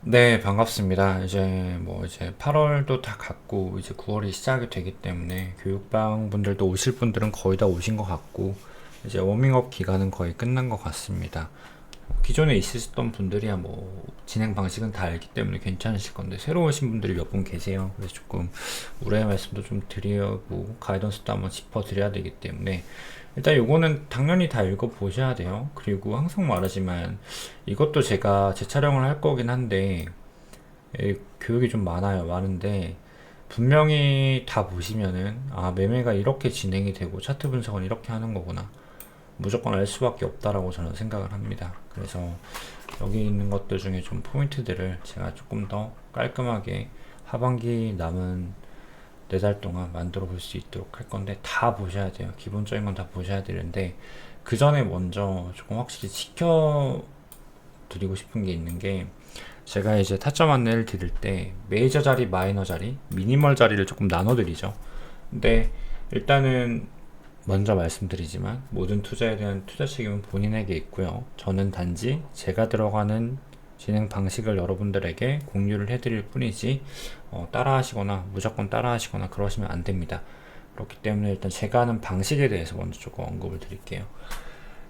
네, 반갑습니다. 이제 8월도 다 갔고 이제 9월이 시작이 되기 때문에 교육방 분들도 오실 분들은 거의 다 오신 것 같고 이제 워밍업 기간은 거의 끝난 것 같습니다. 기존에 있으셨던 분들이야 뭐 진행 방식은 다 알기 때문에 괜찮으실 건데 새로 오신 분들이 몇 분 계세요. 그래서 조금 우려의 말씀도 좀 드리고 가이던스도 한번 짚어 드려야 되기 때문에 일단 요거는 당연히 다 읽어 보셔야 돼요. 그리고 항상 말하지만 이것도 제가 재촬영을 할 거긴 한데 교육이 좀 많은데 분명히 다 보시면은 아 매매가 이렇게 진행이 되고 차트 분석은 이렇게 하는 거구나 무조건 알 수밖에 없다라고 저는 생각을 합니다. 그래서 여기 있는 것들 중에 좀 포인트들을 제가 조금 더 깔끔하게 하반기 남은 4달 동안 만들어 볼 수 있도록 할 건데 다 보셔야 돼요. 기본적인 건 다 보셔야 되는데 그 전에 먼저 조금 확실히 지켜 드리고 싶은 게 있는 게 제가 이제 타점 안내를 드릴 때 메이저 자리, 마이너 자리, 미니멀 자리를 조금 나눠 드리죠. 근데 일단은 먼저 말씀드리지만 모든 투자에 대한 투자 책임은 본인에게 있고요. 저는 단지 제가 들어가는 진행 방식을 여러분들에게 공유를 해드릴 뿐이지 따라하시거나 무조건 따라하시거나 그러시면 안 됩니다. 그렇기 때문에 일단 제가 하는 방식에 대해서 먼저 조금 언급을 드릴게요.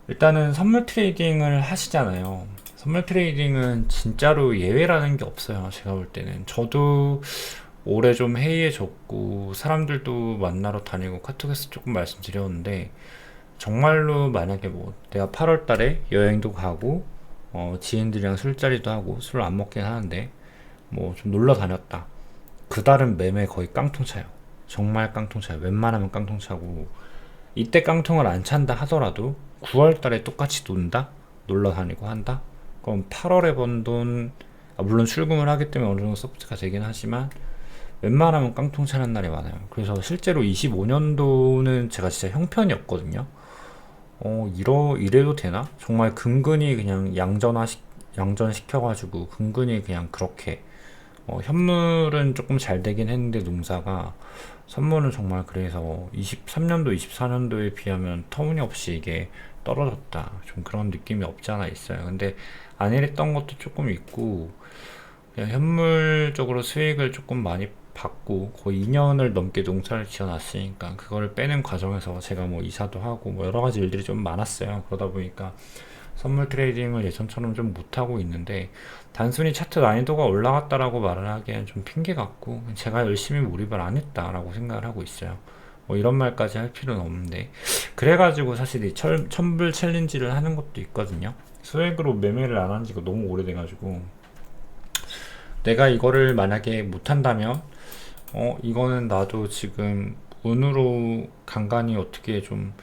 일단은 선물 트레이딩을 하시잖아요. 선물 트레이딩은 진짜로 예외라는 게 없어요. 제가 볼 때는. 저도 올해 좀 해이해졌고, 사람들도 만나러 다니고, 카톡에서 조금 말씀드렸는데, 정말로 만약에 뭐, 내가 8월 달에 여행도 가고, 지인들이랑 술자리도 하고, 술을 안 먹긴 하는데, 뭐, 좀 놀러 다녔다. 그달은 매매 거의 깡통 차요. 정말 깡통 차요. 웬만하면 깡통 차고, 이때 깡통을 안 찬다 하더라도 9월 달에 똑같이 논다? 놀러 다니고 한다? 그럼 8월에 번 돈, 물론 출금을 하기 때문에 어느 정도 소프트가 되긴 하지만 웬만하면 깡통 차는 날이 많아요. 그래서 실제로 25년도는 제가 진짜 형편이었거든요. 이래도 되나? 정말 근근히 그냥 양전시켜가지고 근근히 그냥 그렇게 현물은 조금 잘 되긴 했는데 농사가 선물은 정말 그래서 23년도, 24년도에 비하면 터무니없이 이게 떨어졌다. 좀 그런 느낌이 없지 않아 있어요. 근데 안 이랬던 것도 조금 있고 그냥 현물적으로 수익을 조금 많이 받고 거의 2년을 넘게 농사를 지어놨으니까 그거를 빼는 과정에서 제가 뭐 이사도 하고 뭐 여러 가지 일들이 좀 많았어요. 그러다 보니까 선물 트레이딩을 예전처럼 좀 못하고 있는데 단순히 차트 난이도가 올라갔다라고 말을 하기엔 좀 핑계 같고 제가 열심히 몰입을 안 했다라고 생각을 하고 있어요. 뭐 이런 말까지 할 필요는 없는데 그래가지고 사실 이 천불 챌린지를 하는 것도 있거든요. 소액으로 매매를 안 한 지가 너무 오래돼가지고 내가 이거를 만약에 못한다면 이거는 나도 지금 운으로 간간히 어떻게 좀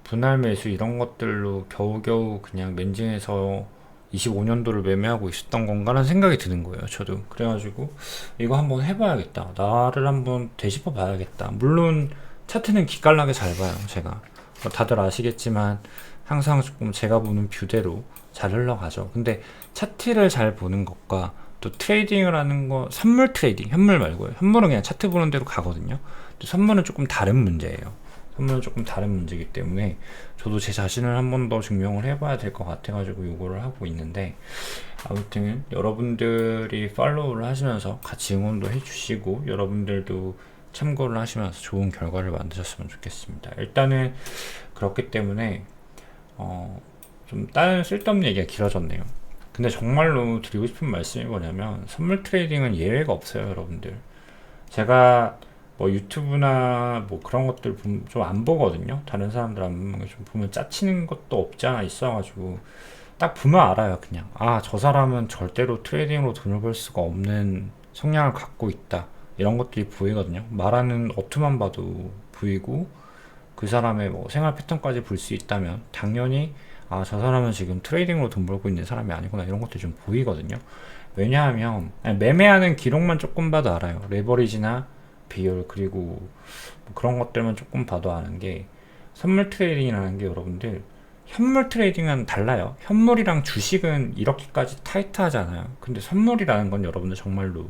분할 매수 이런 것들로 겨우겨우 그냥 멘징해서 25년도를 매매하고 있었던 건가라는 생각이 드는 거예요. 저도. 그래가지고 이거 한번 해봐야겠다. 나를 한번 되짚어 봐야겠다. 물론 차트는 기깔나게 잘 봐요. 제가. 다들 아시겠지만 항상 조금 제가 보는 뷰대로 잘 흘러가죠. 근데 차트를 잘 보는 것과 또 트레이딩을 하는 거, 선물 트레이딩, 현물 말고요. 현물은 그냥 차트 보는 대로 가거든요. 또 선물은 조금 다른 문제예요. 선물은 조금 다른 문제이기 때문에 저도 제 자신을 한 번 더 증명을 해봐야 될 것 같아가지고 요거를 하고 있는데 아무튼 여러분들이 팔로우를 하시면서 같이 응원도 해주시고 여러분들도 참고를 하시면서 좋은 결과를 만드셨으면 좋겠습니다. 일단은 그렇기 때문에 좀 다른 쓸데없는 얘기가 길어졌네요. 근데 정말로 드리고 싶은 말씀이 뭐냐면 선물 트레이딩은 예외가 없어요, 여러분들. 제가 뭐 유튜브나 뭐 그런 것들 좀 안 보거든요. 다른 사람들 안 보는 거좀 보면 짜치는 것도 없지 않아 있어가지고 딱 보면 알아요. 그냥 아, 저 사람은 절대로 트레이딩으로 돈을 벌 수가 없는 성향을 갖고 있다. 이런 것들이 보이거든요. 말하는 어투만 봐도 보이고 그 사람의 뭐 생활 패턴까지 볼 수 있다면 당연히 아, 저 사람은 지금 트레이딩으로 돈 벌고 있는 사람이 아니구나 이런 것들이 좀 보이거든요. 왜냐하면 아니, 매매하는 기록만 조금 봐도 알아요. 레버리지나 비율 그리고 뭐 그런 것들만 조금 봐도 아는 게 선물 트레이딩이라는 게 여러분들 현물 트레이딩은 달라요. 현물이랑 주식은 이렇게까지 타이트하잖아요. 근데 선물이라는 건 여러분들 정말로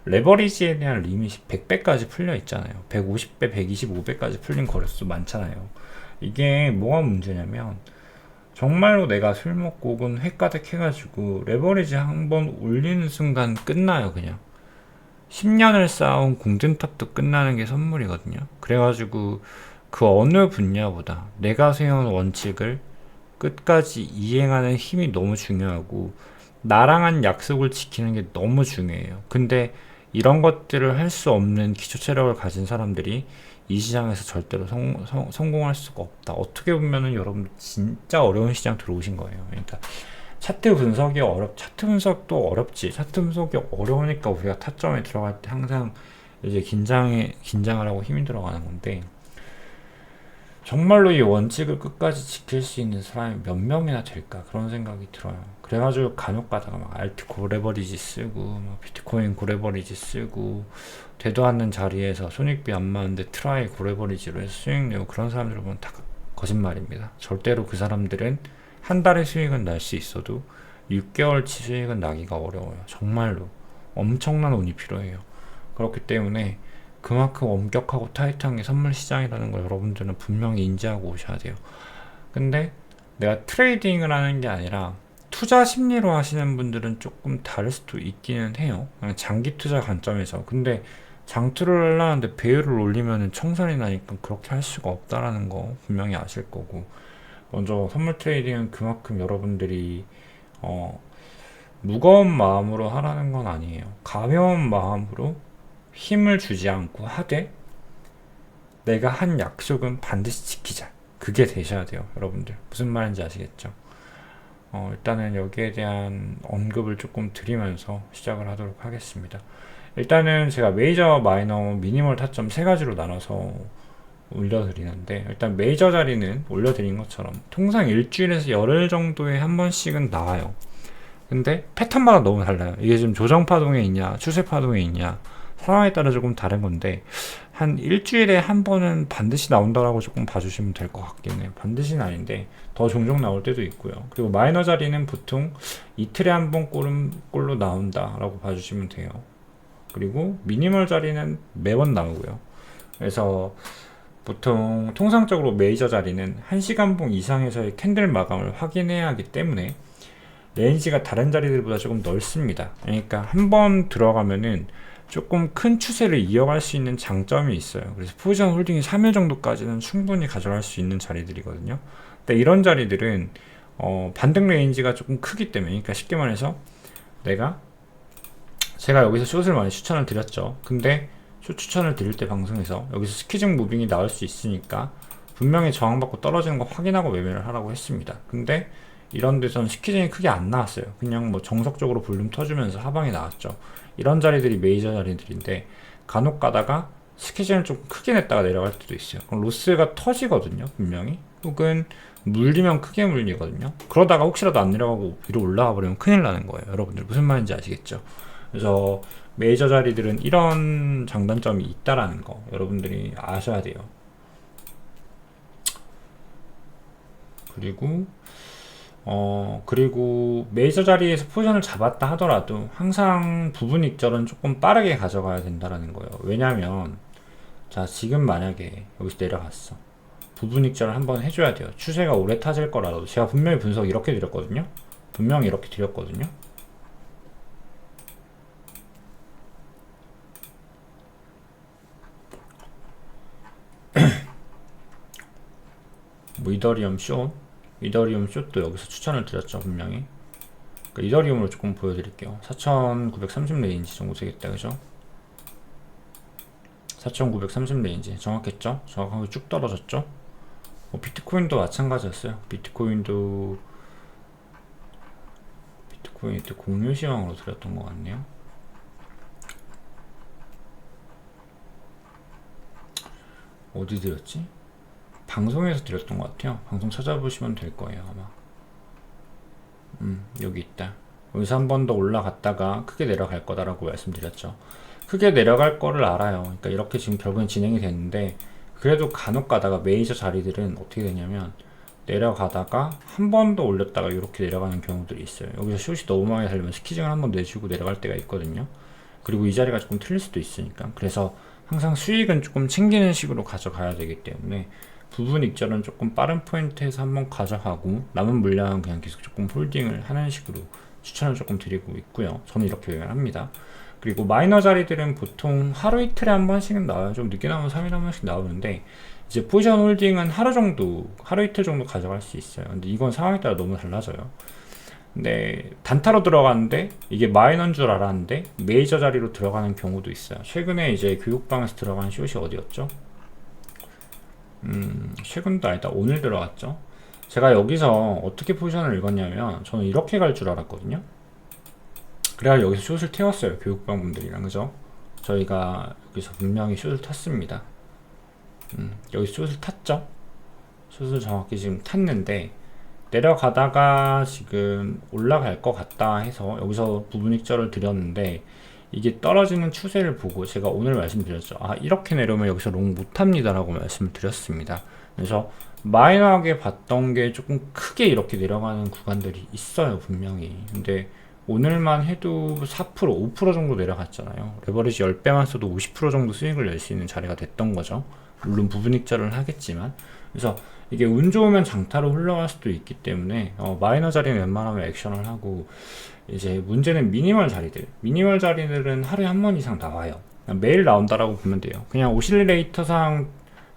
레버리지에 대한 리밋이 100배까지 풀려 있잖아요. 150배, 125배까지 풀린 거래수 많잖아요. 이게 뭐가 문제냐면 정말로 내가 술 먹고 혹은 회 가득해가지고 레버리지 한 번 올리는 순간 끝나요, 그냥. 10년을 쌓아온 공든탑도 끝나는 게 선물이거든요. 그래가지고 그 어느 분야보다 내가 세운 원칙을 끝까지 이행하는 힘이 너무 중요하고 나랑 한 약속을 지키는 게 너무 중요해요. 근데 이런 것들을 할 수 없는 기초 체력을 가진 사람들이 이 시장에서 절대로 성공할 수가 없다. 어떻게 보면은 여러분 진짜 어려운 시장 들어오신 거예요. 그러니까 차트 분석도 어렵지. 차트 분석이 어려우니까 우리가 타점에 들어갈 때 항상 이제 긴장을 하고 힘이 들어가는 건데, 정말로 이 원칙을 끝까지 지킬 수 있는 사람이 몇 명이나 될까 그런 생각이 들어요. 그래가지고 간혹 가다가 막 알트 고레버리지 쓰고 막 비트코인 고레버리지 쓰고 되도 않는 자리에서 손익비 안 맞는데 트라이 고레버리지로 해서 수익 내고 그런 사람들 보면 다 거짓말입니다. 절대로 그 사람들은 한 달의 수익은 날 수 있어도 6개월치 수익은 나기가 어려워요. 정말로 엄청난 운이 필요해요. 그렇기 때문에 그만큼 엄격하고 타이트한 게 선물 시장이라는 걸 여러분들은 분명히 인지하고 오셔야 돼요. 근데 내가 트레이딩을 하는 게 아니라 투자 심리로 하시는 분들은 조금 다를 수도 있기는 해요. 그냥 장기 투자 관점에서. 근데 장투를 하려는데 배율을 올리면 청산이 나니까 그렇게 할 수가 없다라는 거 분명히 아실 거고. 먼저 선물 트레이딩은 그만큼 여러분들이 무거운 마음으로 하라는 건 아니에요. 가벼운 마음으로 힘을 주지 않고 하되 내가 한 약속은 반드시 지키자. 그게 되셔야 돼요, 여러분들. 무슨 말인지 아시겠죠? 일단은 여기에 대한 언급을 조금 드리면서 시작을 하도록 하겠습니다. 일단은 제가 메이저, 마이너, 미니멀 타점 세 가지로 나눠서 올려드리는데, 일단 메이저 자리는 올려드린 것처럼 통상 일주일에서 열흘 정도에 한 번씩은 나와요. 근데 패턴마다 너무 달라요. 이게 지금 조정 파동에 있냐 추세 파동에 있냐 상황에 따라 조금 다른 건데, 한 일주일에 한 번은 반드시 나온다라고 조금 봐주시면 될 것 같긴 해요. 반드시는 아닌데 더 종종 나올 때도 있고요. 그리고 마이너 자리는 보통 이틀에 한 번 꼴로 나온다라고 봐주시면 돼요. 그리고 미니멀 자리는 매번 나오고요. 그래서 보통 통상적으로 메이저 자리는 1시간 봉 이상에서의 캔들 마감을 확인해야 하기 때문에 레인지가 다른 자리들보다 조금 넓습니다. 그러니까 한 번 들어가면은 조금 큰 추세를 이어갈 수 있는 장점이 있어요. 그래서 포지션 홀딩이 3일 정도까지는 충분히 가져갈 수 있는 자리들이거든요. 근데 이런 자리들은 반등 레인지가 조금 크기 때문에, 그러니까 쉽게 말해서 제가 여기서 숏을 많이 추천을 드렸죠. 근데 숏 추천을 드릴 때 방송에서 여기서 스키징 무빙이 나올 수 있으니까 분명히 저항받고 떨어지는 거 확인하고 매매를 하라고 했습니다. 근데 이런 데서는 스키징이 크게 안 나왔어요. 그냥 뭐 정석적으로 볼륨 터주면서 하방이 나왔죠. 이런 자리들이 메이저 자리들인데, 간혹 가다가 스키징을 좀 크게 냈다가 내려갈 때도 있어요. 그럼 로스가 터지거든요, 분명히. 혹은 물리면 크게 물리거든요. 그러다가 혹시라도 안 내려가고 위로 올라가 버리면 큰일 나는 거예요. 여러분들 무슨 말인지 아시겠죠? 그래서 메이저 자리들은 이런 장단점이 있다라는 거 여러분들이 아셔야 돼요. 그리고 메이저 자리에서 포지션을 잡았다 하더라도 항상 부분 익절은 조금 빠르게 가져가야 된다라는 거예요. 왜냐면 자, 지금 만약에 여기서 내려갔어. 부분 익절을 한번 해줘야 돼요. 추세가 오래 타질 거라도. 제가 분명히 분석 이렇게 드렸거든요. 분명히 이렇게 드렸거든요. 뭐 이더리움 숏도 여기서 추천을 드렸죠, 분명히. 그러니까 이더리움으로 조금 보여드릴게요. 4930 레인지 정도 되겠다, 그죠? 4930 레인지 정확했죠? 정확하게 쭉 떨어졌죠? 비트코인도 마찬가지였어요. 비트코인도 공유 시황으로 드렸던 것 같네요. 어디 드렸지? 방송에서 드렸던 것 같아요. 방송 찾아보시면 될 거예요, 아마. 여기 있다. 여기서 한 번 더 올라갔다가 크게 내려갈 거다라고 말씀드렸죠. 크게 내려갈 거를 알아요. 그러니까 이렇게 지금 결국엔 진행이 됐는데, 그래도 간혹 가다가 메이저 자리들은 어떻게 되냐면 내려가다가 한 번 더 올렸다가 이렇게 내려가는 경우들이 있어요. 여기서 숏이 너무 많이 살리면 스키징을 한 번 내주고 내려갈 때가 있거든요. 그리고 이 자리가 조금 틀릴 수도 있으니까. 그래서 항상 수익은 조금 챙기는 식으로 가져가야 되기 때문에 부분 익절은 조금 빠른 포인트에서 한번 가져가고 남은 물량은 그냥 계속 조금 홀딩을 하는 식으로 추천을 조금 드리고 있고요. 저는 이렇게 매매합니다. 그리고 마이너 자리들은 보통 하루 이틀에 한 번씩은 나와요. 좀 늦게 나오면 3일에 한 번씩 나오는데 이제 포지션 홀딩은 하루 이틀 정도 가져갈 수 있어요. 근데 이건 상황에 따라 너무 달라져요. 근데 단타로 들어가는데 이게 마이너인 줄 알았는데 메이저 자리로 들어가는 경우도 있어요. 최근에 이제 교육방에서 들어간 숏이 어디였죠? 최근도 아니다. 오늘 들어갔죠. 제가 여기서 어떻게 포지션을 읽었냐면 저는 이렇게 갈 줄 알았거든요. 그래야 여기서 숏을 태웠어요. 교육방 분들이랑. 그죠? 저희가 여기서 분명히 숏을 탔습니다. 여기서 숏을 탔죠? 숏을 정확히 지금 탔는데 내려가다가 지금 올라갈 것 같다 해서 여기서 부분 익절을 드렸는데 이게 떨어지는 추세를 보고 제가 오늘 말씀드렸죠. 아, 이렇게 내려오면 여기서 롱 못합니다 라고 말씀을 드렸습니다. 그래서 마이너하게 봤던 게 조금 크게 이렇게 내려가는 구간들이 있어요, 분명히. 근데 오늘만 해도 4%, 5% 정도 내려갔잖아요. 레버리지 10배만 써도 50% 정도 수익을 낼 수 있는 자리가 됐던 거죠. 물론 부분 익절을 하겠지만. 그래서 이게 운 좋으면 장타로 흘러갈 수도 있기 때문에 마이너 자리는 웬만하면 액션을 하고, 이제 문제는 미니멀 자리들은 하루에 한 번 이상 나와요. 매일 나온다라고 보면 돼요. 그냥 오실레이터상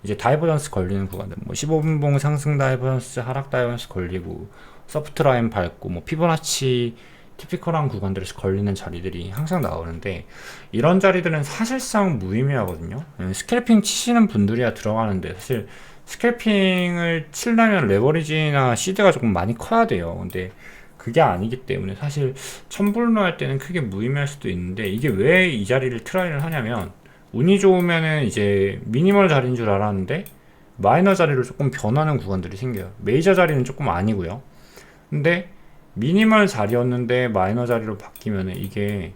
이제 다이버전스 걸리는 구간들, 뭐 15분봉 상승 다이버전스, 하락 다이버전스 걸리고, 서프트 라인 밟고, 뭐 피보나치 티피컬한 구간들에서 걸리는 자리들이 항상 나오는데, 이런 자리들은 사실상 무의미하거든요. 스캘핑 치시는 분들이야 들어가는데, 사실 스캘핑을 치려면 레버리지나 시드가 조금 많이 커야 돼요. 근데 그게 아니기 때문에 사실 첨불로 할 때는 크게 무의미할 수도 있는데, 이게 왜 이 자리를 트라이를 하냐면, 운이 좋으면은 이제 미니멀 자리인 줄 알았는데 마이너 자리로 조금 변하는 구간들이 생겨요. 메이저 자리는 조금 아니고요. 근데 미니멀 자리였는데 마이너 자리로 바뀌면은 이게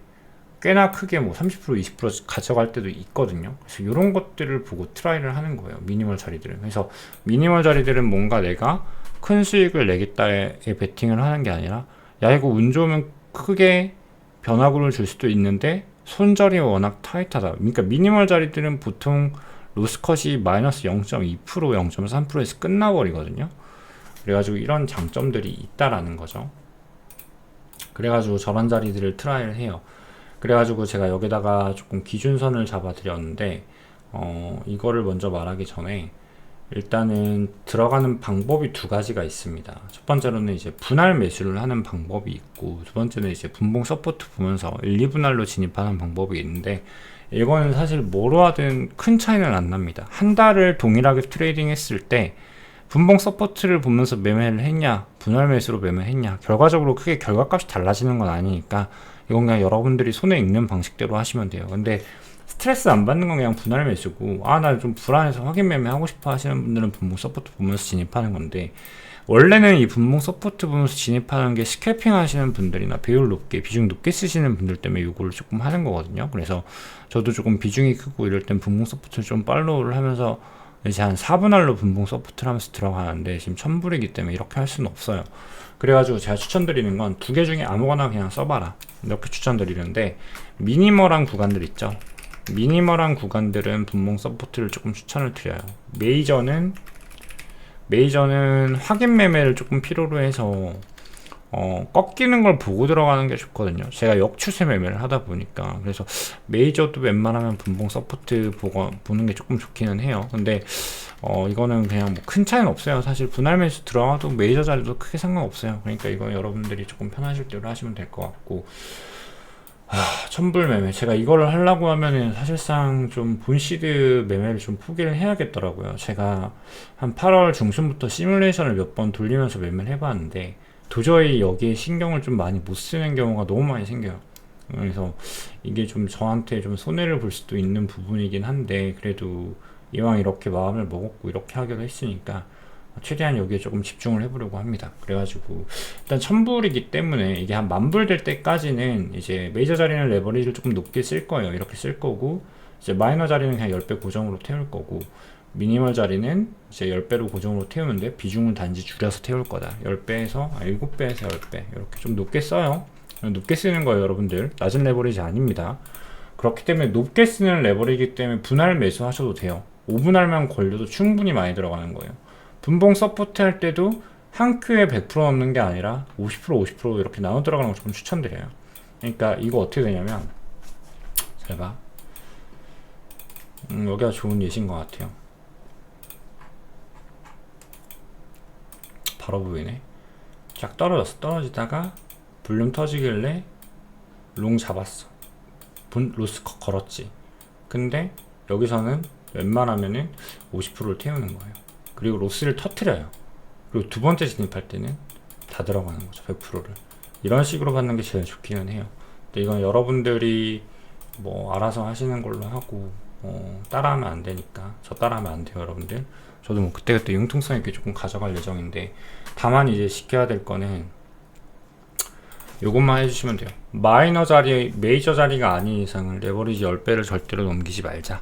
꽤나 크게 뭐 30% 20% 가져갈 때도 있거든요. 그래서 이런 것들을 보고 트라이를 하는 거예요, 미니멀 자리들은. 그래서 미니멀 자리들은 뭔가 내가 큰 수익을 내겠다에 베팅을 하는 게 아니라, 야 이거 운 좋으면 크게 변화구를 줄 수도 있는데 손절이 워낙 타이트하다. 그러니까 미니멀 자리들은 보통 로스컷이 마이너스 0.2%, 0.3%에서 끝나버리거든요. 그래가지고 이런 장점들이 있다라는 거죠. 그래가지고 저런 자리들을 트라이를 해요. 그래가지고 제가 여기다가 조금 기준선을 잡아 드렸는데, 이거를 먼저 말하기 전에 일단은 들어가는 방법이 두 가지가 있습니다. 첫 번째로는 이제 분할 매수를 하는 방법이 있고, 두 번째는 이제 분봉 서포트 보면서 1, 2분할로 진입하는 방법이 있는데, 이거는 사실 뭐로 하든 큰 차이는 안 납니다. 한 달을 동일하게 트레이딩 했을 때 분봉 서포트를 보면서 매매를 했냐, 분할 매수로 매매했냐, 결과적으로 크게 결과값이 달라지는 건 아니니까 이건 그냥 여러분들이 손에 익는 방식대로 하시면 돼요. 근데 스트레스 안 받는 건 그냥 분할 매수고, 아 나 좀 불안해서 확인 매매 하고 싶어 하시는 분들은 분봉 서포트 보면서 진입하는 건데, 원래는 이 분봉 서포트 보면서 진입하는 게 스캘핑 하시는 분들이나 비율 높게, 비중 높게 쓰시는 분들 때문에 이거를 조금 하는 거거든요. 그래서 저도 조금 비중이 크고 이럴 땐 분봉 서포트를 좀 팔로우를 하면서 이제 한 4분할로 분봉 서포트를 하면서 들어가는데, 지금 1000불이기 때문에 이렇게 할 수는 없어요. 그래가지고 제가 추천드리는 건 두 개 중에 아무거나 그냥 써봐라, 이렇게 추천드리는데, 미니멀한 구간들 있죠. 미니멀한 구간들은 분봉 서포트를 조금 추천을 드려요. 메이저는 확인 매매를 조금 필요로 해서 꺾이는 걸 보고 들어가는 게 좋거든요. 제가 역추세 매매를 하다 보니까. 그래서 메이저도 웬만하면 분봉 서포트 보는 게 조금 좋기는 해요. 근데 이거는 그냥 뭐 큰 차이는 없어요. 사실 분할 매수 들어가도 메이저 자리도 크게 상관없어요. 그러니까 이건 여러분들이 조금 편하실 대로 하시면 될 것 같고, 천불 매매, 제가 이거를 하려고 하면은 사실상 좀 본시드 매매를 좀 포기를 해야겠더라고요. 제가 한 8월 중순부터 시뮬레이션을 몇 번 돌리면서 매매를 해봤는데 도저히 여기에 신경을 좀 많이 못 쓰는 경우가 너무 많이 생겨요. 그래서 이게 좀 저한테 좀 손해를 볼 수도 있는 부분이긴 한데, 그래도 이왕 이렇게 마음을 먹었고 이렇게 하기로 했으니까 최대한 여기에 조금 집중을 해보려고 합니다. 그래가지고 일단 1000불이기 때문에 이게 한 10,000불 될 때까지는 이제 메이저 자리는 레버리지를 조금 높게 쓸 거예요. 이렇게 쓸 거고, 이제 마이너 자리는 그냥 10배 고정으로 태울 거고, 미니멀 자리는 이제 10배로 고정으로 태우는데 비중은 단지 줄여서 태울 거다. 10배에서 7배에서 10배 이렇게 좀 높게 써요. 높게 쓰는 거예요, 여러분들. 낮은 레버리지 아닙니다. 그렇기 때문에 높게 쓰는 레버리이기 때문에 분할 매수 하셔도 돼요. 5분할만 걸려도 충분히 많이 들어가는 거예요. 분봉 서포트 할 때도 한 큐에 100% 넣는 게 아니라 50% 이렇게 나눠 들어가는 거 조금 추천드려요. 그러니까 이거 어떻게 되냐면, 잘 봐. 여기가 좋은 예시인 것 같아요. 바로 보이네. 쫙 떨어졌어. 떨어지다가 볼륨 터지길래 롱 잡았어. 로스 걸었지. 근데 여기서는 웬만하면은 50%를 태우는 거예요. 그리고 로스를 터트려요. 그리고 두 번째 진입할 때는 다 들어가는 거죠. 100%를. 이런 식으로 받는 게 제일 좋기는 해요. 근데 이건 여러분들이 뭐 알아서 하시는 걸로 하고, 따라하면 안 되니까. 저 따라하면 안 돼요, 여러분들. 저도 뭐 그때그때 융통성 있게 조금 가져갈 예정인데, 다만 이제 지켜야 될 거는 요것만 해주시면 돼요. 마이너 자리, 메이저 자리가 아닌 이상은 레버리지 10배를 절대로 넘기지 말자.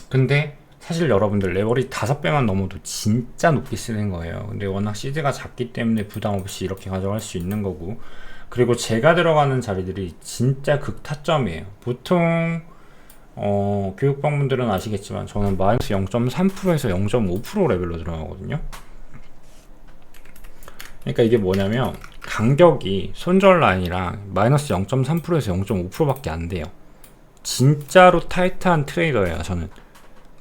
근데 사실 여러분들 레버리지 5배만 넘어도 진짜 높게 쓰는 거예요. 근데 워낙 시드가 작기 때문에 부담 없이 이렇게 가져갈 수 있는 거고, 그리고 제가 들어가는 자리들이 진짜 극타점이에요. 보통 교육방분들은 아시겠지만 저는 마이너스 0.3%에서 0.5% 레벨로 들어가거든요. 그러니까 이게 뭐냐면 간격이 손절 라인이랑 마이너스 0.3%에서 0.5%밖에 안 돼요. 진짜로 타이트한 트레이더예요, 저는.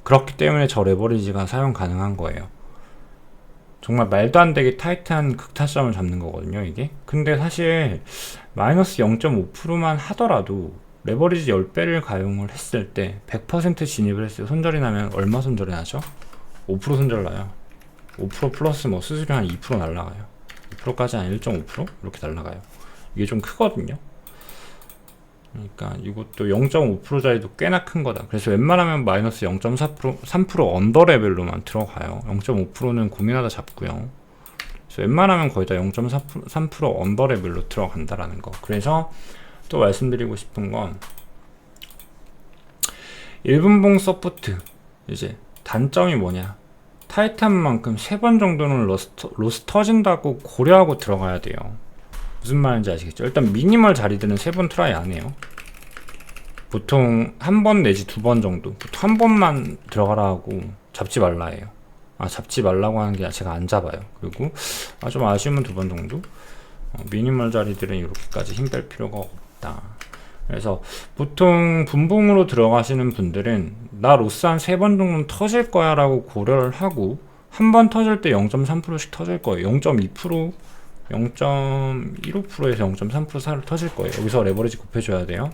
그렇기 때문에 저 레버리지가 사용 가능한 거예요. 정말 말도 안 되게 타이트한 극타점을 잡는 거거든요, 이게. 근데 사실 마이너스 0.5%만 하더라도 레버리지 10배를 가용을 했을 때 100% 진입을 했을 때 손절이 나면 얼마 손절이 나죠? 5% 손절 나요. 5% 플러스 뭐 수수료 한 2% 날라가요. 2%까지 한 1.5% 이렇게 날라가요. 이게 좀 크거든요. 그러니까 이것도 0.5% 자리도 꽤나 큰 거다. 그래서 웬만하면 마이너스 0.4% 3% 언더 레벨로만 들어가요. 0.5%는 고민하다 잡고요. 그래서 웬만하면 거의 다 0.3% 언더 레벨로 들어간다라는 거. 그래서 또 말씀드리고 싶은 건 1분봉 서포트 이제 단점이 뭐냐, 타이트한 만큼 3번 정도는 로스 터진다고 고려하고 들어가야 돼요. 무슨 말인지 아시겠죠? 일단 미니멀 자리들은 3번 트라이 안 해요. 보통 1번 내지 2번 정도, 보통 1번만 들어가라 하고 잡지 말라 해요. 잡지 말라고 하는 게 아니라 제가 안 잡아요. 그리고 좀 아쉬우면 2번 정도. 미니멀 자리들은 이렇게까지 힘 뺄 필요가 없다. 그래서 보통 분봉으로 들어가시는 분들은 나 로스 한 3번 정도는 터질 거야 라고 고려를 하고, 한 번 터질 때 0.3%씩 터질 거예요. 0.2%, 0.15%에서 0.3% 사이로 터질 거예요. 여기서 레버리지 곱해줘야 돼요.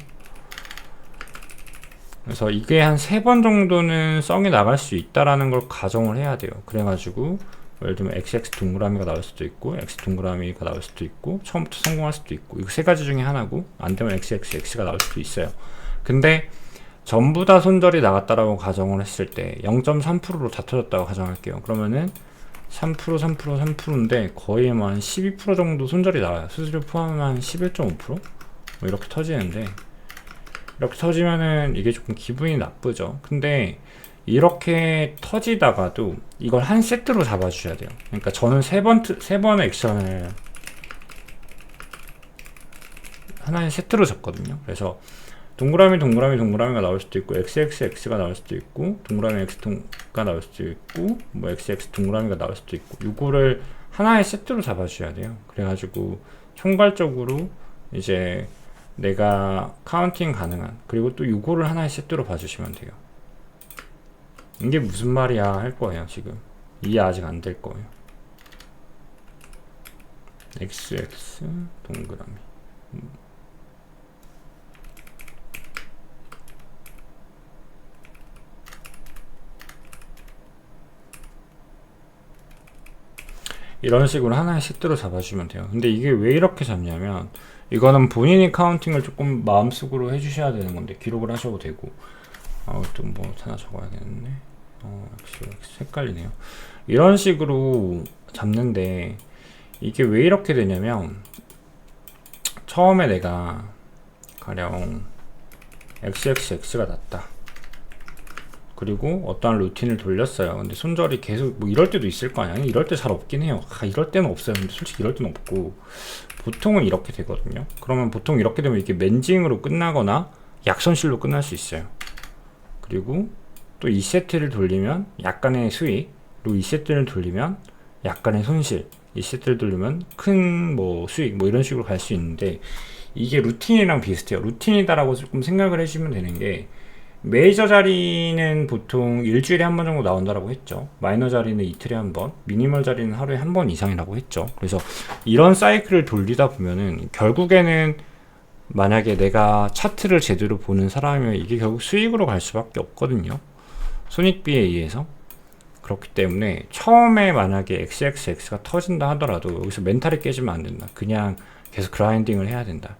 그래서 이게 한 3번 정도는 썽이 나갈 수 있다라는 걸 가정을 해야 돼요. 그래가지고 예를 들면 XX 동그라미가 나올 수도 있고 X 동그라미가 나올 수도 있고 처음부터 성공할 수도 있고, 이거 3가지 중에 하나고, 안 되면 XXX가 나올 수도 있어요. 근데 전부 다 손절이 나갔다라고 가정을 했을 때 0.3%로 다 터졌다고 가정할게요. 그러면은 3%, 3%, 3%인데 거의 한 12% 정도 손절이 나와요. 수수료 포함하면 11.5%? 뭐 이렇게 터지는데, 이렇게 터지면은 이게 조금 기분이 나쁘죠. 근데 이렇게 터지다가도 이걸 한 세트로 잡아주셔야 돼요. 그러니까 저는 세 번의 액션을 하나의 세트로 잡거든요. 그래서 동그라미가 나올 수도 있고, XXX가 나올 수도 있고, 동그라미 X가 나올 수도 있고, 뭐 XX 동그라미가 나올 수도 있고, 이거를 하나의 세트로 잡아주셔야 돼요. 그래가지고 총괄적으로 이제 내가 카운팅 가능한, 그리고 또 이거를 하나의 세트로 봐주시면 돼요. 이게 무슨 말이야 할 거예요. 지금 이해 아직 안 될 거예요. XX 동그라미 이런 식으로 하나의 세트로 잡아주면 돼요. 근데 이게 왜 이렇게 잡냐면, 이거는 본인이 카운팅을 조금 마음속으로 해주셔야 되는 건데 기록을 하셔도 되고, 또 뭐 하나 적어야겠네. 헷갈리네요. 이런 식으로 잡는데 이게 왜 이렇게 되냐면, 처음에 내가 가령 XXX가 났다. 그리고 어떠한 루틴을 돌렸어요. 근데 손절이 계속 뭐 이럴 때도 있을 거 아니야. 이럴 때 잘 없긴 해요. 이럴 때는 없어요. 근데 솔직히 이럴 때는 없고, 보통은 이렇게 되거든요. 그러면 보통 이렇게 되면 이게 맨징으로 끝나거나 약손실로 끝날 수 있어요. 그리고 또 2세트를 돌리면 약간의 수익, 그리고 2세트를 돌리면 약간의 손실, 2세트를 돌리면 큰 뭐 수익, 뭐 이런 식으로 갈 수 있는데, 이게 루틴이랑 비슷해요. 루틴이다라고 조금 생각을 해주시면 되는 게, 메이저 자리는 보통 일주일에 한 번 정도 나온다라고 했죠. 마이너 자리는 이틀에 한 번, 미니멀 자리는 하루에 한 번 이상이라고 했죠. 그래서 이런 사이클을 돌리다 보면은 결국에는, 만약에 내가 차트를 제대로 보는 사람이면 이게 결국 수익으로 갈 수밖에 없거든요. 손익비에 의해서. 그렇기 때문에 처음에 만약에 XXX가 터진다 하더라도 여기서 멘탈이 깨지면 안 된다. 그냥 계속 그라인딩을 해야 된다.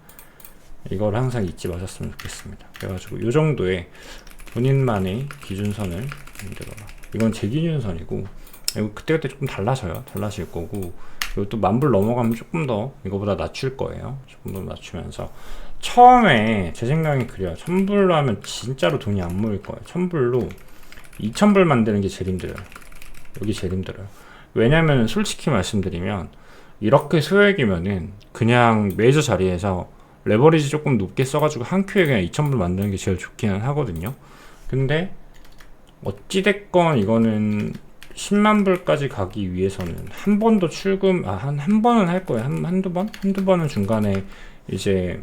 이걸 항상 잊지 마셨으면 좋겠습니다. 그래가지고 이 정도의 본인만의 기준선을 만들어라. 이건 제 기준선이고, 이거 그때그때 조금 달라져요. 달라질 거고, 그리고 또 10,000불 넘어가면 조금 더 이거보다 낮출 거예요. 조금 더 낮추면서, 처음에 제 생각이 그래요. 1,000불로 하면 진짜로 돈이 안 모일 거예요. 1,000불로 2,000불 만드는 게 제일 힘들어요. 여기 제일 힘들어요. 왜냐면 솔직히 말씀드리면, 이렇게 소액이면은 그냥 메이저 자리에서 레버리지 조금 높게 써가지고 한 큐에 그냥 2,000불 만드는 게 제일 좋기는 하거든요. 근데 어찌됐건 이거는 10만 불까지 가기 위해서는 한 번 더 출금, 한 번은 할 거예요. 한두 번? 한두 번은 중간에 이제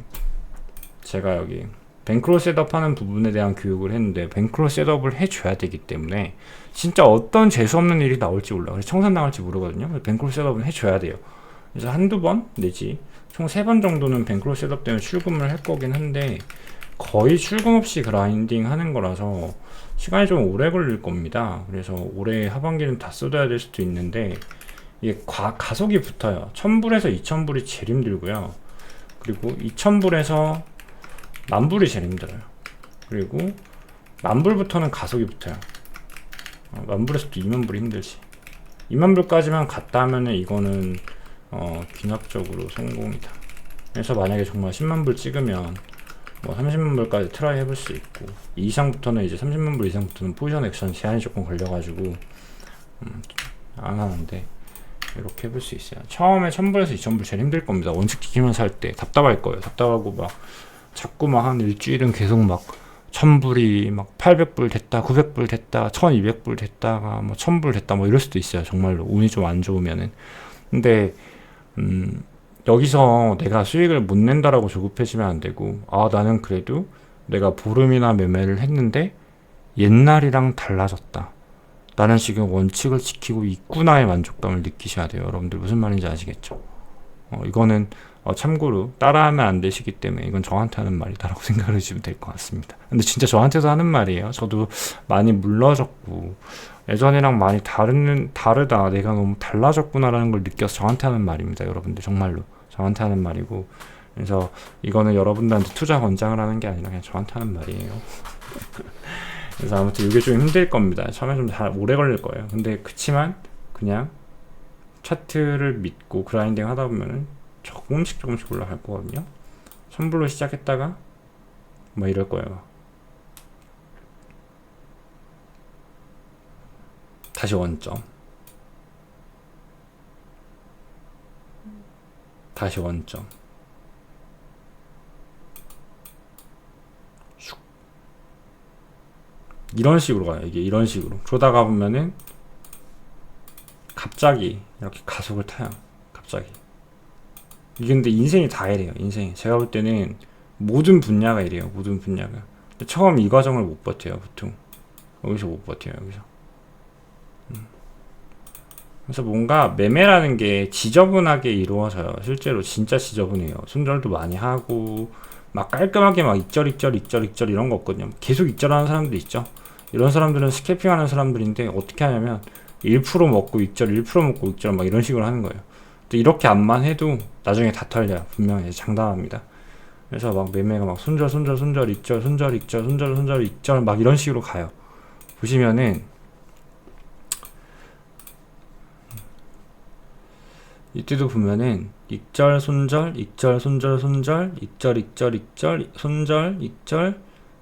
제가 여기 뱅크로 셋업 하는 부분에 대한 교육을 했는데, 뱅크로 셋업을 해줘야 되기 때문에 진짜 어떤 재수없는 일이 나올지 몰라. 그래서 청산당할지 모르거든요. 뱅크로 셋업은 해줘야 돼요. 그래서 한두 번 내지 총 3번 정도는 뱅크로 셋업 때문에 출금을 할 거긴 한데, 거의 출금 없이 그라인딩 하는 거라서 시간이 좀 오래 걸릴 겁니다. 그래서 올해 하반기는 다 쏟아야 될 수도 있는데, 이게 가속이 붙어요. 1,000불에서 2,000불이 제일 힘들고요. 그리고 2,000불에서 10,000불이 제일 힘들어요. 그리고 10,000불부터는 가속이 붙어요. 10,000불에서 또 20,000불이 힘들지. 20,000불까지만 갔다 하면은 이거는 귀납적으로 성공이다. 그래서 만약에 정말 100,000불 찍으면 뭐 300,000불까지 트라이 해볼 수 있고, 이 이상부터는 이제 300,000불 이상부터는 포지션 액션 제한이 조금 걸려가지고 안 하는데, 이렇게 해볼 수 있어요. 처음에 1,000불에서 2,000불 제일 힘들 겁니다. 원칙 지키면서 할 때 답답할 거예요. 답답하고 막 자꾸 막 한 일주일은 계속 막 1,000불이 막 800불 됐다, 900불 됐다, 1,200불 됐다가 뭐 1,000불 됐다, 뭐 이럴 수도 있어요. 정말로 운이 좀 안 좋으면은. 근데 여기서 내가 수익을 못 낸다라고 조급해지면 안 되고, 나는 그래도 내가 보름이나 매매를 했는데 옛날이랑 달라졌다, 나는 지금 원칙을 지키고 있구나의 만족감을 느끼셔야 돼요. 여러분들 무슨 말인지 아시겠죠? 이거는 참고로 따라하면 안 되시기 때문에 이건 저한테 하는 말이다라고 생각을 해주시면 될 것 같습니다. 근데 진짜 저한테도 하는 말이에요. 저도 많이 물러졌고 예전이랑 많이 다르다, 내가 너무 달라졌구나라는 걸 느껴서 저한테 하는 말입니다. 여러분들 정말로 저한테 하는 말이고, 그래서 이거는 여러분들한테 투자 권장을 하는 게 아니라 그냥 저한테 하는 말이에요. 그래서 아무튼 이게 좀 힘들 겁니다. 처음에 좀 오래 걸릴 거예요. 근데 그치만 그냥 차트를 믿고 그라인딩 하다 보면은 조금씩 올라갈 거거든요. 1,000불로 시작했다가 뭐 이럴 거예요. 다시 원점, 다시 원점, 슉, 이런 식으로 가요. 이게 이런 식으로 그러다가 보면은 갑자기 이렇게 가속을 타요. 갑자기. 이게 근데 인생이 다 이래요. 인생이. 제가 볼 때는 모든 분야가 이래요. 모든 분야가. 근데 처음 이 과정을 못 버텨요. 보통 여기서 못 버텨요. 여기서. 그래서 뭔가 매매라는 게 지저분하게 이루어져요. 실제로 진짜 지저분해요. 손절도 많이 하고 막 깔끔하게 막 익절 이런 거 없거든요. 계속 익절하는 사람도 있죠. 이런 사람들은 스캐핑하는 사람들인데 어떻게 하냐면 1% 먹고 익절, 1% 먹고 익절 막 이런 식으로 하는 거예요. 근데 이렇게 안만 해도 나중에 다 털려요. 분명히 장담합니다. 그래서 막 매매가 막 손절 익절 막 이런 식으로 가요. 보시면은 이때도 보면은 익절 손절 익절 손절 손절 익절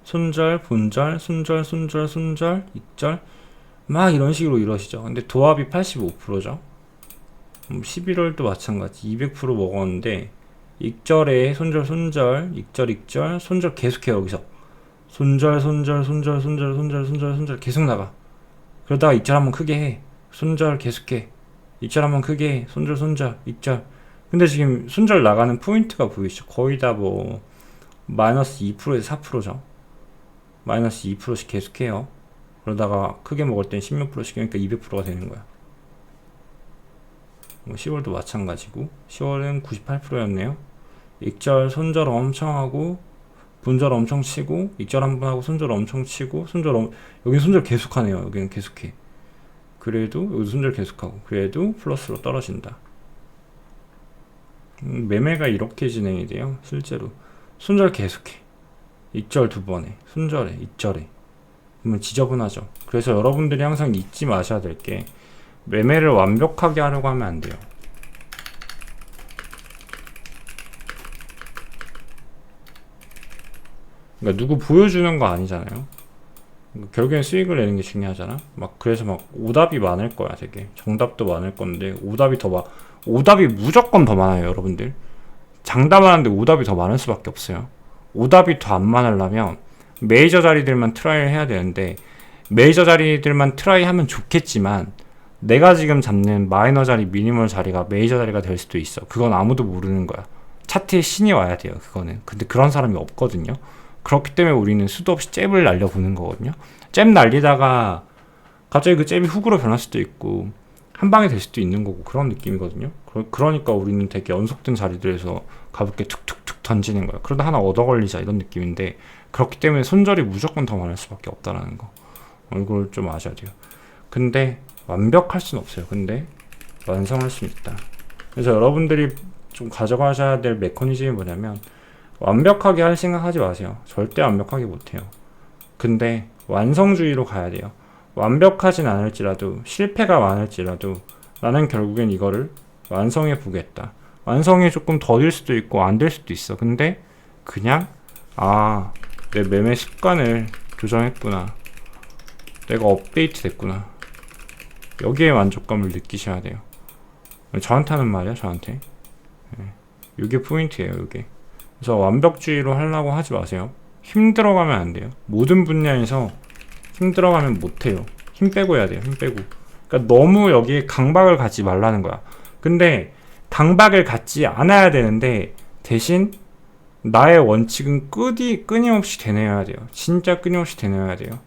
손절 본절 손절 익절 막 이런 식으로 이러시죠. 근데 도합이 85%죠 11월도 마찬가지 200% 먹었는데 익절에 손절 익절 손절 계속해요. 여기서 손절 계속 나가. 그러다가 익절 한번 크게 해. 손절 계속해. 익절 한번 크게 해. 손절 익절. 근데 지금 손절 나가는 포인트가 보이시죠? 거의 다 뭐 마이너스 2%에서 4%죠. 마이너스 2%씩 계속해요. 그러다가 크게 먹을 땐 16%씩 하니까 200%가 되는 거야. 뭐 10월도 마찬가지고 10월은 98%였네요. 익절 손절 엄청 하고 분절 엄청 치고 익절 한 번 하고 손절 엄청 치고 여기는 손절 계속하네요. 여기는 계속해. 그래도 여기도 손절 계속하고 그래도 플러스로 떨어진다. 매매가 이렇게 진행이 돼요. 실제로 손절 계속해. 익절 두 번에 손절해 익절해. 그러면 지저분하죠. 그래서 여러분들이 항상 잊지 마셔야 될 게 매매를 완벽하게 하려고 하면 안 돼요. 그러니까 누구 보여주는 거 아니잖아요. 결국엔 수익을 내는 게 중요하잖아. 막 그래서 막 오답이 많을 거야. 되게 정답도 많을 건데 오답이 무조건 더 많아요. 여러분들 장담하는데 오답이 더 많을 수밖에 없어요. 오답이 더 안 많으려면 메이저 자리들만 트라이 해야 되는데 메이저 자리들만 트라이 하면 좋겠지만 내가 지금 잡는 마이너 자리 미니멀 자리가 메이저 자리가 될 수도 있어. 그건 아무도 모르는 거야. 차트에 신이 와야 돼요. 그거는. 근데 그런 사람이 없거든요. 그렇기 때문에 우리는 수도 없이 잽을 날려보는 거거든요. 잽 날리다가 갑자기 그 잽이 훅으로 변할 수도 있고 한 방에 될 수도 있는 거고 그런 느낌이거든요. 그러니까 우리는 되게 연속된 자리들에서 가볍게 툭툭툭 던지는 거야. 그러다 하나 얻어 걸리자 이런 느낌인데 그렇기 때문에 손절이 무조건 더 많을 수밖에 없다라는 거. 이걸 좀 아셔야 돼요. 근데 완벽할 수는 없어요. 근데 완성할 수는 있다. 그래서 여러분들이 좀 가져가셔야 될 메커니즘이 뭐냐면 완벽하게 할 생각하지 마세요. 절대 완벽하게 못해요. 근데 완성주의로 가야 돼요. 완벽하진 않을지라도 실패가 많을지라도 나는 결국엔 이거를 완성해 보겠다. 완성이 조금 더딜 수도 있고 안 될 수도 있어. 근데 그냥 내 매매 습관을 교정했구나. 내가 업데이트 됐구나. 여기에 만족감을 느끼셔야 돼요. 저한테 하는 말이야. 저한테. 이게 포인트예요. 이게. 그래서 완벽주의로 하려고 하지 마세요. 힘들어가면 안 돼요. 모든 분야에서 힘들어가면 못해요. 힘 빼고 해야 돼요. 힘 빼고. 그러니까 너무 여기에 강박을 갖지 말라는 거야. 근데 강박을 갖지 않아야 되는데 대신 나의 원칙은 끊임없이 되뇌어야 돼요. 진짜 끊임없이 되뇌어야 돼요.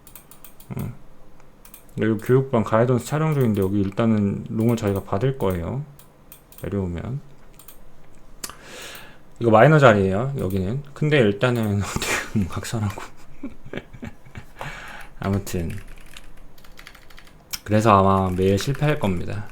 여기 교육반 가이던스 촬영 중인데 여기 일단은 롱을 저희가 받을 거예요. 내려오면 이거 마이너 자리예요. 여기는. 근데 일단은 각설하고 아무튼 그래서 아마 매일 실패할 겁니다.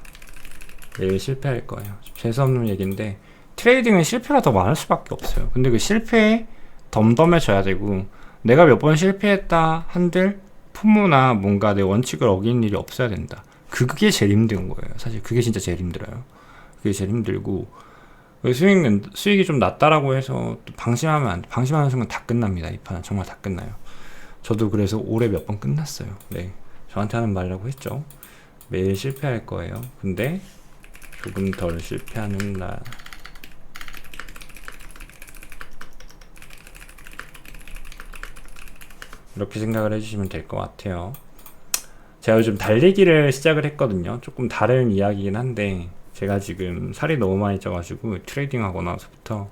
매일 실패할 거예요. 재수없는 얘기인데 트레이딩은 실패가 더 많을 수밖에 없어요. 근데 그 실패에 덤덤해져야 되고 내가 몇 번 실패했다 한들 품무나 뭔가 내 원칙을 어기는 일이 없어야 된다. 그게 제일 힘든 거예요. 사실 그게 진짜 제일 힘들어요. 그게 제일 힘들고 수익이 좀 낮다라고 해서 또 방심하면 안 돼. 방심하는 순간 다 끝납니다. 이 판은 정말 다 끝나요. 저도 그래서 올해 몇 번 끝났어요. 네, 저한테 하는 말이라고 했죠. 매일 실패할 거예요. 근데 조금 덜 실패하는 날. 이렇게 생각을 해주시면 될 것 같아요. 제가 요즘 달리기를 시작을 했거든요. 조금 다른 이야기긴 한데 제가 지금 살이 너무 많이 쪄가지고 트레이딩 하고 나서부터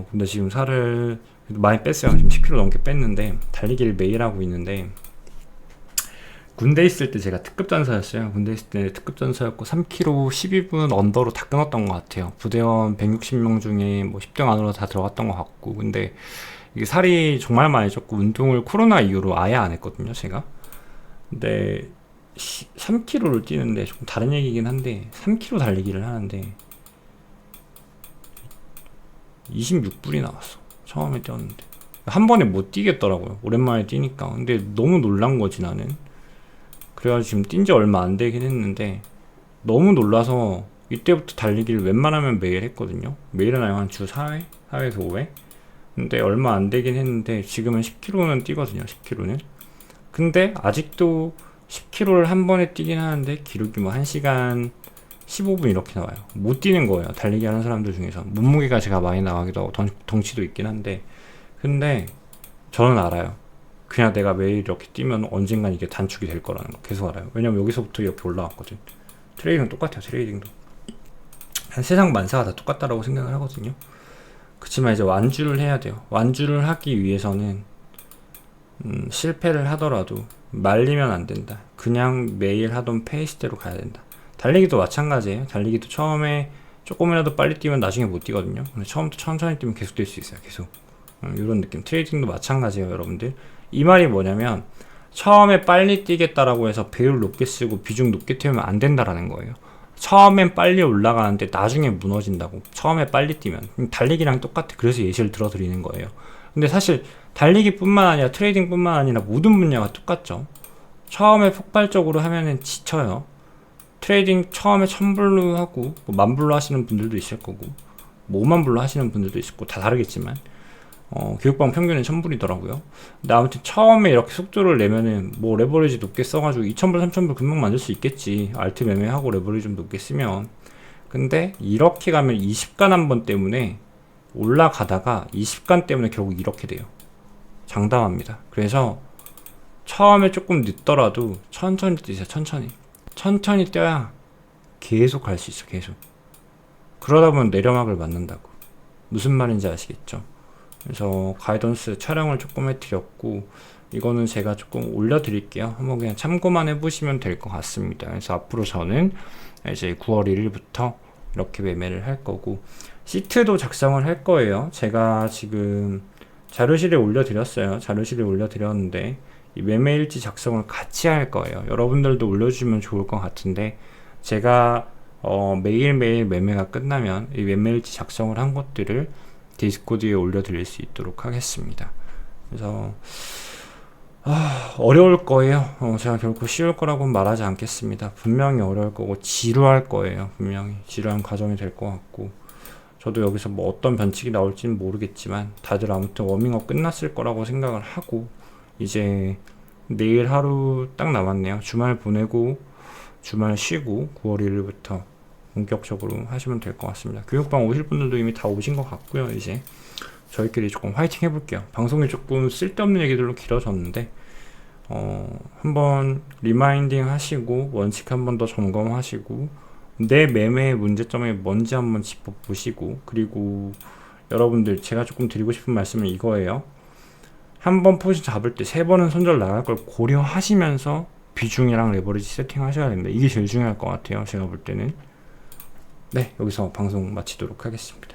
근데 지금 살을 많이 뺐어요. 지금 10kg 넘게 뺐는데 달리기를 매일 하고 있는데 군대 있을 때 제가 특급 전사였어요. 군대 있을 때 특급 전사였고 3kg 12분 언더로 다 끊었던 것 같아요. 부대원 160명 중에 뭐 10등 안으로 다 들어갔던 것 같고 근데 이게 살이 정말 많이 쪘고 운동을 코로나 이후로 아예 안 했거든요. 제가 근데 3km를 뛰는데 조금 다른 얘기긴 한데 3km 달리기를 하는데 26분이 나왔어. 처음에 뛰었는데 한 번에 못 뛰겠더라고요. 오랜만에 뛰니까. 근데 너무 놀란 거지 나는. 그래가지고 지금 뛴 지 얼마 안 되긴 했는데 너무 놀라서 이때부터 달리기를 웬만하면 매일 했거든요. 매일은 아니고 한 주 4회? 4회에서 5회? 근데 얼마 안 되긴 했는데 지금은 10km는 뛰거든요. 10km는. 근데 아직도 10km를 한 번에 뛰긴 하는데 기록이 뭐 1시간 15분 이렇게 나와요. 못 뛰는 거예요. 달리기 하는 사람들 중에서. 몸무게가 제가 많이 나가기도 하고 덩치도 있긴 한데 근데 저는 알아요. 그냥 내가 매일 이렇게 뛰면 언젠간 이게 단축이 될 거라는 거 계속 알아요. 왜냐면 여기서부터 이렇게 올라왔거든. 트레이딩은 똑같아요. 트레이딩도 세상 만사가 다 똑같다라고 생각을 하거든요. 그치만 이제 완주를 해야 돼요. 완주를 하기 위해서는 실패를 하더라도 말리면 안 된다. 그냥 매일 하던 페이스대로 가야 된다. 달리기도 마찬가지예요. 달리기도 처음에 조금이라도 빨리 뛰면 나중에 못 뛰거든요. 근데 처음부터 천천히 뛰면 계속 뛸 수 있어요. 계속 이런 느낌. 트레이딩도 마찬가지예요, 여러분들. 이 말이 뭐냐면 처음에 빨리 뛰겠다라고 해서 배율 높게 쓰고 비중 높게 태우면 안 된다라는 거예요. 처음엔 빨리 올라가는데 나중에 무너진다고. 처음에 빨리 뛰면 달리기랑 똑같아. 그래서 예시를 들어드리는 거예요. 근데 사실 달리기뿐만 아니라 트레이딩뿐만 아니라 모든 분야가 똑같죠. 처음에 폭발적으로 하면은 지쳐요. 트레이딩 처음에 1000불로 하고 뭐 10,000불로 하시는 분들도 있을 거고 뭐 50,000불로 하시는 분들도 있을 거고 다 다르겠지만 교육방 평균은 1000불이더라고요. 근데 아무튼 처음에 이렇게 속도를 내면은 뭐 레버리지 높게 써가지고 2000불 3000불 금방 만들 수 있겠지. 알트 매매하고 레버리지 좀 높게 쓰면. 근데 이렇게 가면 20간 한 번 때문에 올라가다가 20간 때문에 결국 이렇게 돼요. 장담합니다. 그래서 처음에 조금 늦더라도 천천히 뛰세요. 천천히 뛰어야 계속 갈 수 있어. 계속. 그러다 보면 내려막을 맞는다고. 무슨 말인지 아시겠죠? 그래서 가이던스 촬영을 조금 해드렸고 이거는 제가 조금 올려드릴게요. 한번 그냥 참고만 해보시면 될 것 같습니다. 그래서 앞으로 저는 이제 9월 1일부터 이렇게 매매를 할 거고 시트도 작성을 할 거예요. 제가 지금 자료실에 올려드렸어요. 자료실에 올려드렸는데 이 매매일지 작성을 같이 할 거예요. 여러분들도 올려주시면 좋을 것 같은데 제가 매일매일 매매가 끝나면 이 매매일지 작성을 한 것들을 디스코드에 올려드릴 수 있도록 하겠습니다. 그래서 어려울 거예요. 제가 결코 쉬울 거라고는 말하지 않겠습니다. 분명히 어려울 거고 지루할 거예요. 분명히 지루한 과정이 될 것 같고 저도 여기서 뭐 어떤 변칙이 나올지는 모르겠지만 다들 아무튼 워밍업 끝났을 거라고 생각을 하고 이제 내일 하루 딱 남았네요. 주말 보내고 주말 쉬고 9월 1일부터 본격적으로 하시면 될 것 같습니다. 교육방 오실 분들도 이미 다 오신 것 같고요. 이제 저희끼리 조금 화이팅 해볼게요. 방송이 조금 쓸데없는 얘기들로 길어졌는데 한번 리마인딩 하시고 원칙 한번 더 점검하시고 내 매매의 문제점이 뭔지 한번 짚어보시고 그리고 여러분들 제가 조금 드리고 싶은 말씀은 이거예요. 한번 포지션 잡을 때 3번은 손절 나갈 걸 고려하시면서 비중이랑 레버리지 세팅 하셔야 됩니다. 이게 제일 중요할 것 같아요. 제가 볼 때는. 네, 여기서 방송 마치도록 하겠습니다.